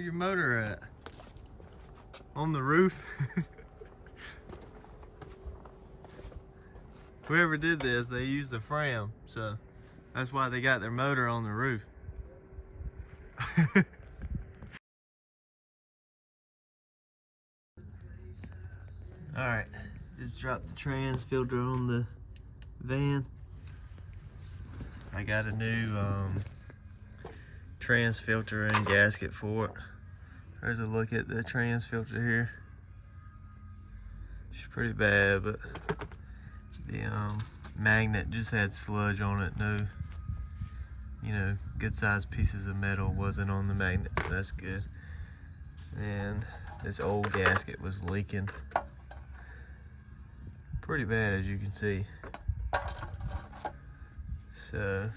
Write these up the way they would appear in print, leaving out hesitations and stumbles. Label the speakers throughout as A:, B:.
A: your motor at? On the roof? Whoever did this, they used the frame, so that's why they got their motor on the roof. Alright, just dropped the trans filter on the van. I got a new trans filter and gasket for it. There's a look at the trans filter here. It's pretty bad, but the magnet just had sludge on it. No, you know, good sized pieces of metal wasn't on the magnet, so that's good. And this old gasket was leaking pretty bad, as you can see. So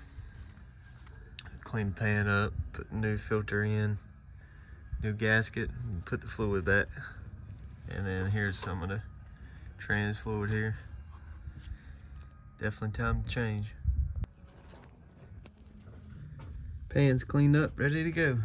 A: clean the pan up, put the new filter in, new gasket, and put the fluid back. And then here's some of the trans fluid here. Definitely time to change. Pan's cleaned up, ready to go.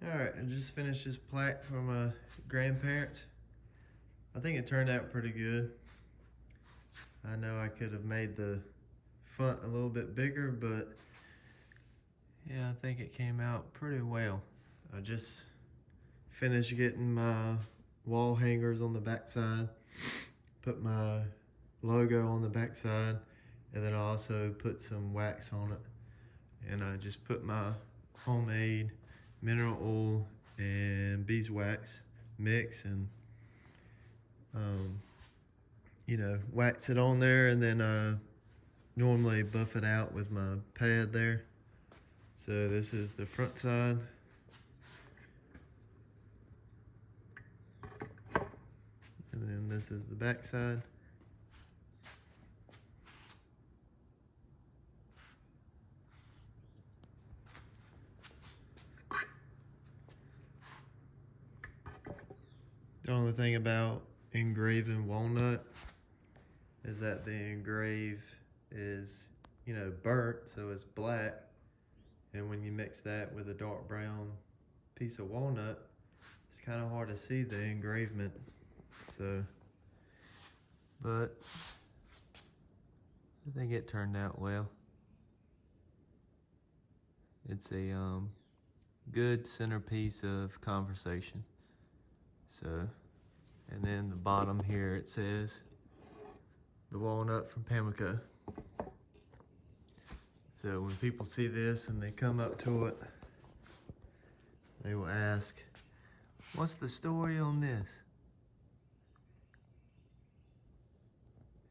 A: Alright, I just finished this plaque for my grandparents. I think it turned out pretty good. I know I could have made the font a little bit bigger, but yeah, I think it came out pretty well. I just finished getting my wall hangers on the back side, put my logo on the back side, and then I also put some wax on it. And I just put my homemade mineral oil and beeswax mix and you know, wax it on there, and then I normally buff it out with my pad there. So this is the front side, and then this is the back side. The only thing about engraving walnut is that the engrave is, you know, burnt, so it's black. And when you mix that with a dark brown piece of walnut, it's kind of hard to see the engravement. So, but I think it turned out well. It's a good centerpiece of conversation. So, and then the bottom here it says the walnut from Pamlico. So when people see this and they come up to it, they will ask, what's the story on this?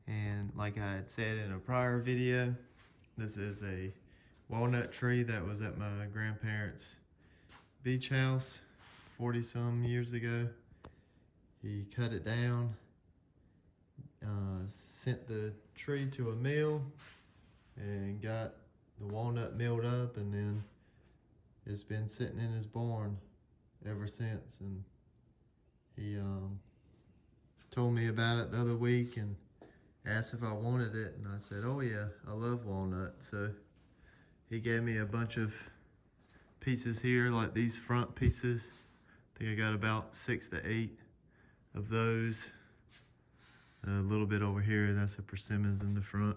A: And like I had said in a prior video, this is a walnut tree that was at my grandparents' beach house 40 some years ago. He cut it down, sent the tree to a mill and got the walnut milled up, and then it's been sitting in his barn ever since. And he told me about it the other week and asked if I wanted it, and I said, oh yeah, I love walnut. So he gave me a bunch of pieces here, like these front pieces. I think I got about 6 to 8 of those. A little bit over here, that's a persimmons in the front.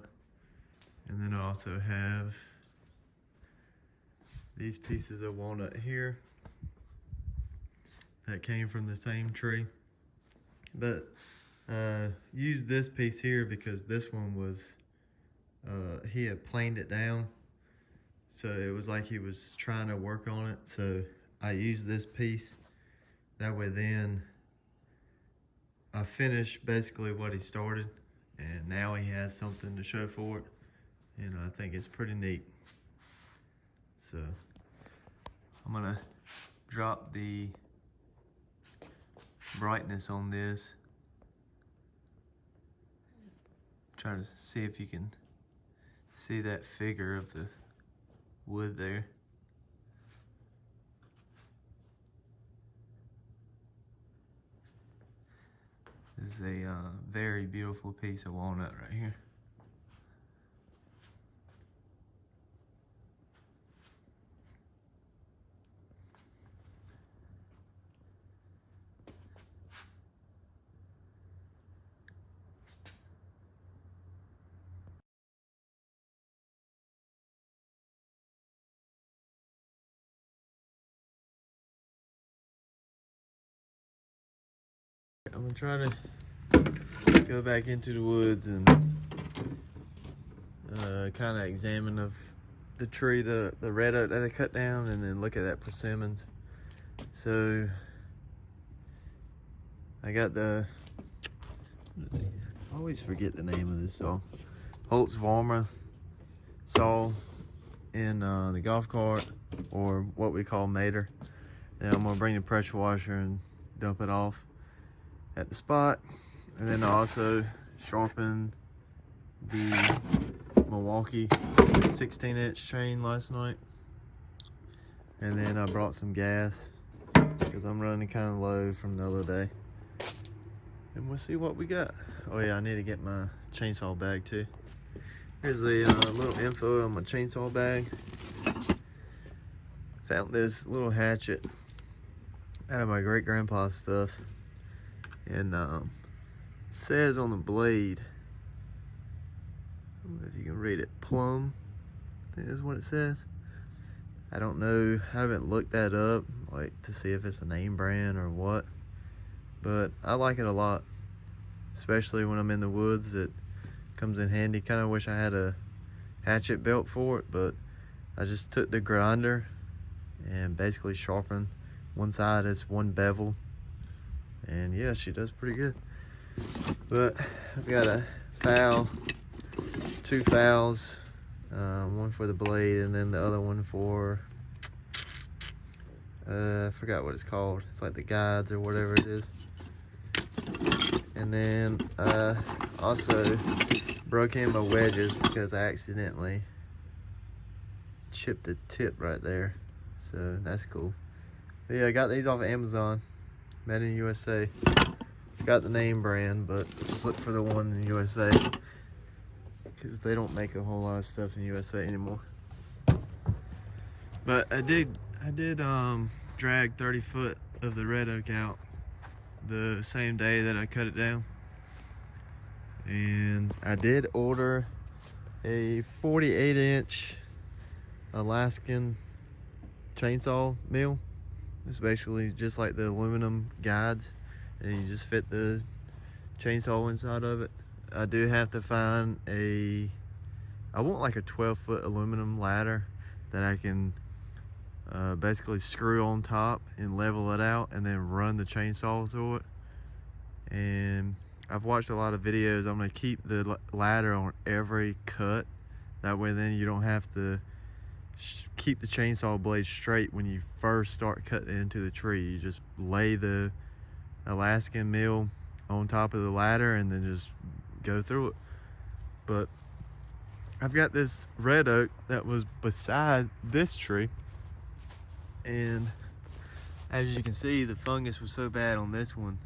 A: And then I also have these pieces of walnut here that came from the same tree. But used this piece here because this one was, he had planed it down. So it was like he was trying to work on it. So I used this piece. That way then I finished basically what he started, and now he has something to show for it. And I think it's pretty neat. So I'm gonna drop the brightness on this. Try to see if you can see that figure of the wood there. This is a very beautiful piece of walnut right here. I'm gonna try to go back into the woods and kind of examine the tree, the red oak that I cut down, and then look at that persimmons. So I got I always forget the name of this saw. Holtz-Varma saw in the golf cart, or what we call mater. And I'm gonna bring the pressure washer and dump it off at the spot. And then I also sharpened the Milwaukee 16-inch chain last night. And then I brought some gas because I'm running kind of low from the other day. And we'll see what we got. Oh yeah, I need to get my chainsaw bag too. Here's a little info on my chainsaw bag. Found this little hatchet out of my great grandpa's stuff. And it says on the blade, I don't know if you can read it, plum, I think that's what it says. I don't know, I haven't looked that up, like to see if it's a name brand or what, but I like it a lot, especially when I'm in the woods. It comes in handy. Kind of wish I had a hatchet belt for it, but I just took the grinder and basically sharpened one side as one bevel. And yeah, she does pretty good. But I've got a file, 2 files, one for the blade and then the other one for, I forgot what it's called. It's like the guides or whatever it is. And then also broke in my wedges because I accidentally chipped the tip right there. So that's cool. But yeah, I got these off of Amazon. Made in USA. Forgot the name brand, but just look for the one in USA because they don't make a whole lot of stuff in USA anymore. But I did drag 30 foot of the red oak out the same day that I cut it down, and I did order a 48-inch Alaskan chainsaw mill. It's basically just like the aluminum guides, and you just fit the chainsaw inside of it. I do have to find I want like a 12-foot aluminum ladder that I can basically screw on top and level it out and then run the chainsaw through it. And I've watched a lot of videos. I'm gonna keep the ladder on every cut. That way then you don't have to keep the chainsaw blade straight when you first start cutting into the tree. You just lay the Alaskan mill on top of the ladder and then just go through it. But I've got this red oak that was beside this tree, and as you can see, the fungus was so bad on this one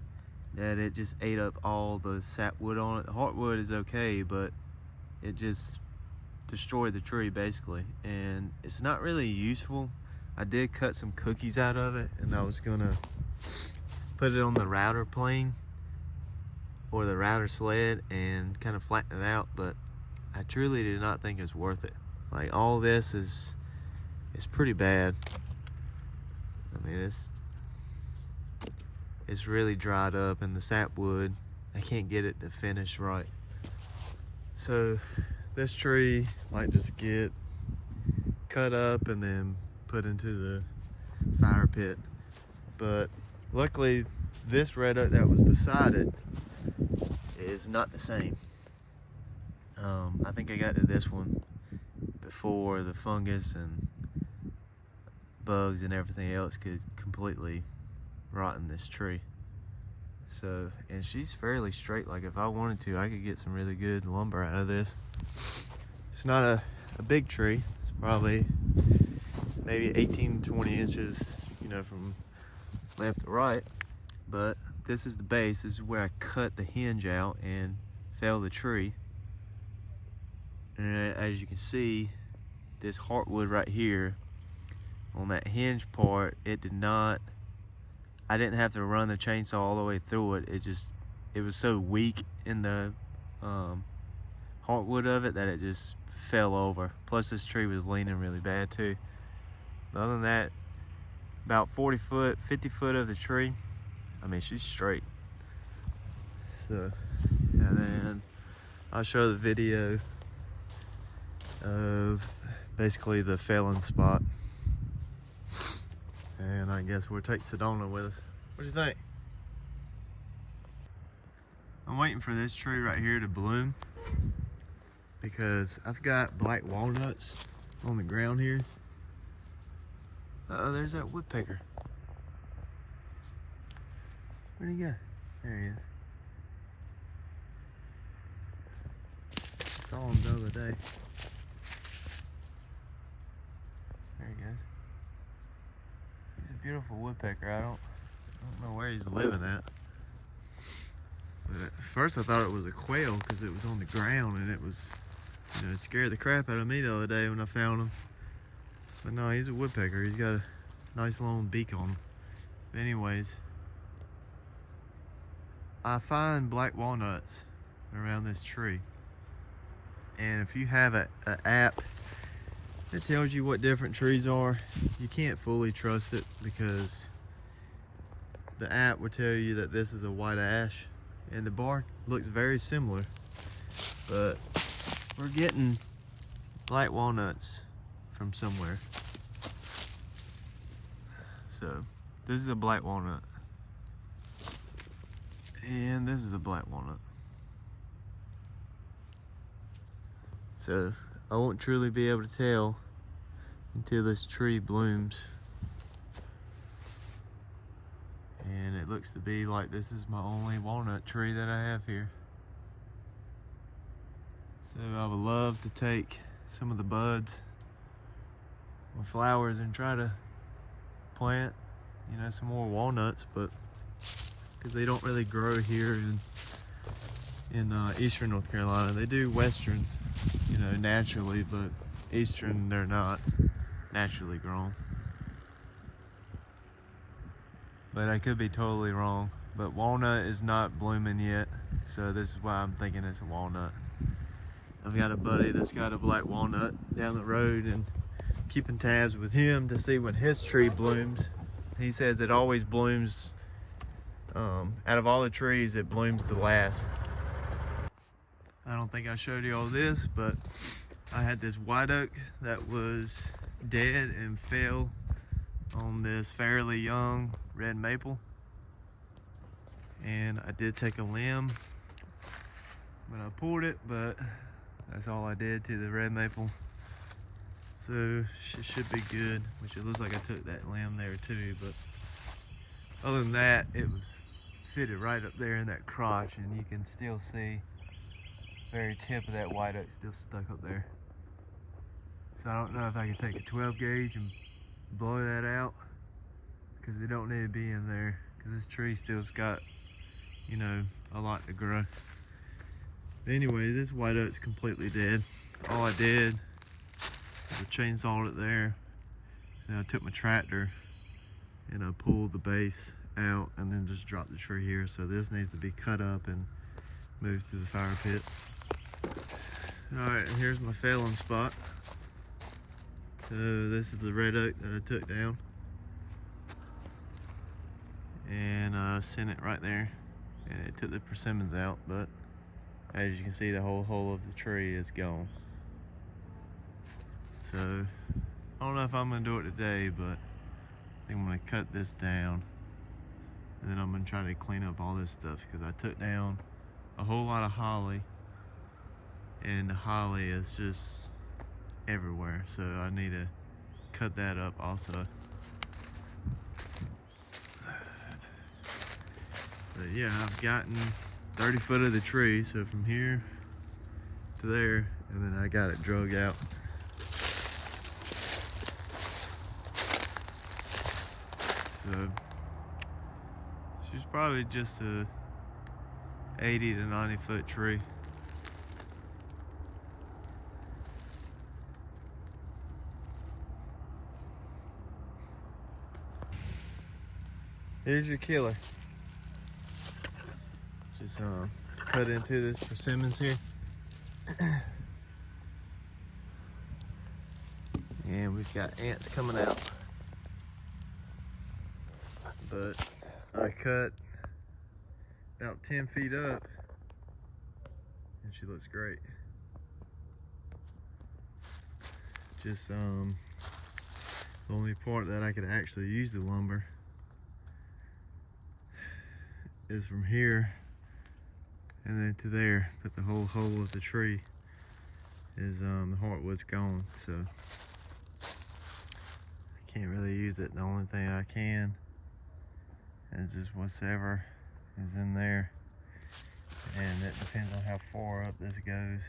A: that it just ate up all the sapwood on it. The heartwood is okay, but it just destroyed the tree basically, and it's not really useful. I did cut some cookies out of it, and I was gonna put it on the router plane or the router sled and kind of flatten it out, but I truly did not think it was worth it. Like, all this is pretty bad. I mean, it's really dried up, and the sapwood, I can't get it to finish right. So this tree might just get cut up and then put into the fire pit. But luckily, this red oak that was beside it is not the same. I think I got to this one before the fungus and bugs and everything else could completely rotten this tree. So, and she's fairly straight. Like, if I wanted to, I could get some really good lumber out of this. It's not a big tree. It's probably maybe 18 to 20 inches, you know, from left to right. But this is the base. This is where I cut the hinge out and fell the tree. And as you can see, this heartwood right here on that hinge part, it did not, I didn't have to run the chainsaw all the way through it. It was so weak in the heartwood of it that it just fell over. Plus this tree was leaning really bad too. But other than that, about 40 foot, 50 foot of the tree, I mean, she's straight. So, and then I'll show the video of basically the felling spot. And I guess we'll take Sedona with us. What do you think? I'm waiting for this tree right here to bloom because I've got black walnuts on the ground here. Uh-oh, there's that woodpecker. Where'd he go? There he is. Saw him the other day. There he goes. He's a beautiful woodpecker. I don't know where he's living at. But at first I thought it was a quail because it was on the ground, and it was, you know, it scared the crap out of me the other day when I found him. But no, he's a woodpecker. He's got a nice long beak on him. But anyways, I find black walnuts around this tree. And if you have an app that tells you what different trees are, you can't fully trust it because the app will tell you that this is a white ash and the bark looks very similar, but we're getting black walnuts from somewhere. So this is a black walnut, and this is a black walnut. So I won't truly be able to tell until this tree blooms. And it looks to be like this is my only walnut tree that I have here. So I would love to take some of the buds or flowers and try to plant, you know, some more walnuts, but because they don't really grow here in eastern North Carolina. They do western, you know, naturally, but eastern they're not naturally grown. But I could be totally wrong. But walnut is not blooming yet, so this is why I'm thinking it's a walnut. I've got a buddy that's got a black walnut down the road, and keeping tabs with him to see when his tree blooms. He says it always blooms, out of all the trees, it blooms the last. I don't think I showed you all this, but I had this white oak that was dead and fell on this fairly young red maple. And I did take a limb when I pulled it, but that's all I did to the red maple. So she should be good, which it looks like I took that limb there too, but other than that, it was fitted right up there in that crotch, and you can still see the very tip of that white oak still stuck up there. So I don't know if I can take a 12 gauge and blow that out, because it don't need to be in there, because this tree still's got, you know, a lot to grow. But anyway, this white oak's completely dead. all I did was I chainsawed it there, and I took my tractor and I pulled the base out and then just dropped the tree here. So this needs to be cut up and moved to the fire pit. All right, here's my felling spot. So this is the red oak that I took down, and I sent it right there, and it took the persimmons out, but as you can see, the whole of the tree is gone. So I don't know if I'm gonna do it today, but I think I'm gonna cut this down, and then I'm gonna try to clean up all this stuff, because I took down a whole lot of holly, and the holly is just everywhere, so I need to cut that up also. But yeah, I've gotten 30 foot of the tree, so from here to there, and then I got it drug out. So she's probably just a 80 to 90 foot tree. Here's your killer. Just cut into this persimmons here. And we've got ants coming out. But I cut about 10 feet up, and she looks great. Just the only part that I could actually use the lumber is from here and then to there, but the whole of the tree is the heartwood's gone, so I can't really use it. The only thing I can is just whatever is in there, and it depends on how far up this goes.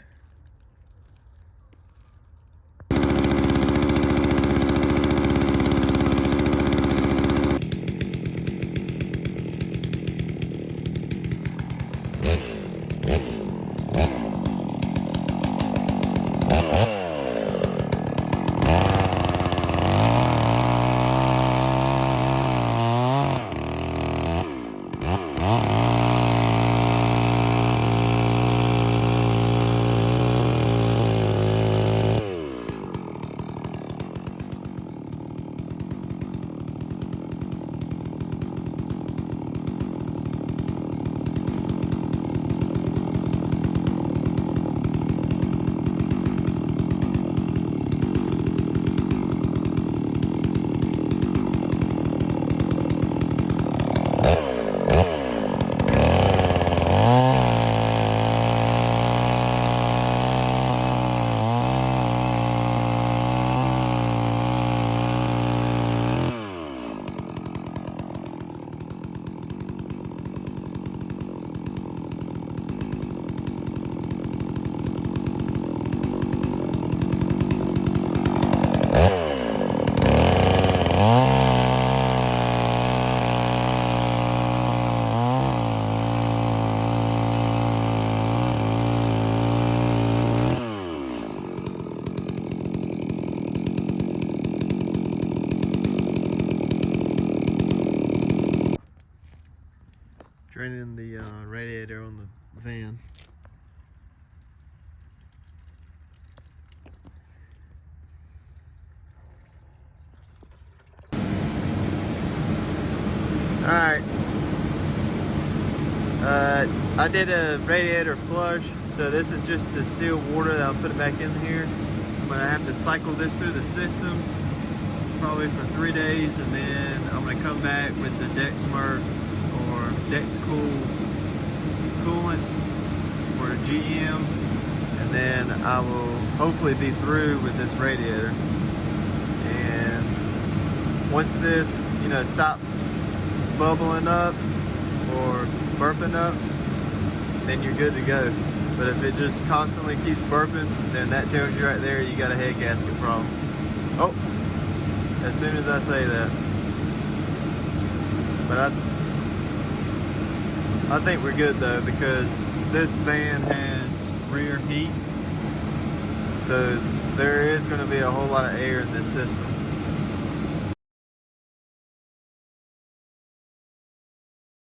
A: Draining the radiator on the van. Alright, I did a radiator flush, so this is just the still water that I'll put it back in here. I'm going to have to cycle this through the system probably for 3 days, and then I'm going to come back with the Dexmer or Dexcool coolant for GM, and then I will hopefully be through with this radiator. And once this, stops bubbling up or burping up, then you're good to go. But if it just constantly keeps burping, then that tells you right there you got a head gasket problem. Oh, as soon as I say that. But I think we're good though, because this van has rear heat, So there is going to be a whole lot of air in this system.